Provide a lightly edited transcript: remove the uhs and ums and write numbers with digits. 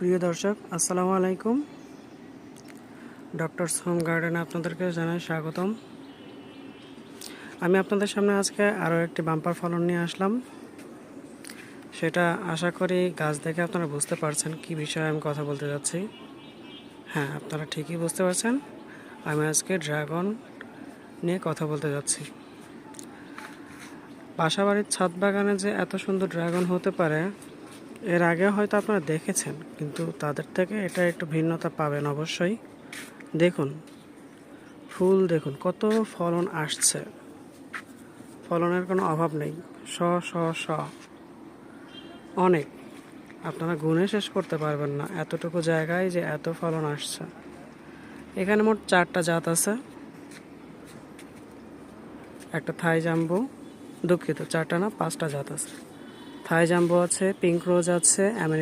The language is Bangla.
প্রিয় দর্শক, আসসালামু আলাইকুম। ডক্টরস হোম গার্ডেনে আপনাদেরকে জানাই স্বাগতম। আমি আপনাদের সামনে আজকে আরও একটি বাম্পার ফলন নিয়ে আসলাম। সেটা আশা করি গাছ দেখে আপনারা বুঝতে পারছেন কী বিষয়ে আমি কথা বলতে যাচ্ছি। হ্যাঁ, আপনারা ঠিকই বুঝতে পারছেন, আমি আজকে ড্রাগন নিয়ে কথা বলতে যাচ্ছি। বাসাবাড়ির ছাদ বাগানে যে এত সুন্দর ড্রাগন হতে পারে এর আগে হয়তো আপনারা দেখেছেন, কিন্তু তাদের থেকে এটা একটু ভিন্নতা পাবেন অবশ্যই। দেখুন, ফুল দেখুন, কত ফলন আসছে, ফলনের কোনো অভাব নেই। শ শ শ অনেক, আপনারা গুণে শেষ করতে পারবেন না এতটুকু জায়গায় যে এত ফলন আসছে। এখানে মোট 4টা জাত আছে। একটা থাই জাম্বো, দুঃখিত 4টা না 5টা জাত আছে। থাই জাম্বো আছে, পিঙ্ক রোজ আছে,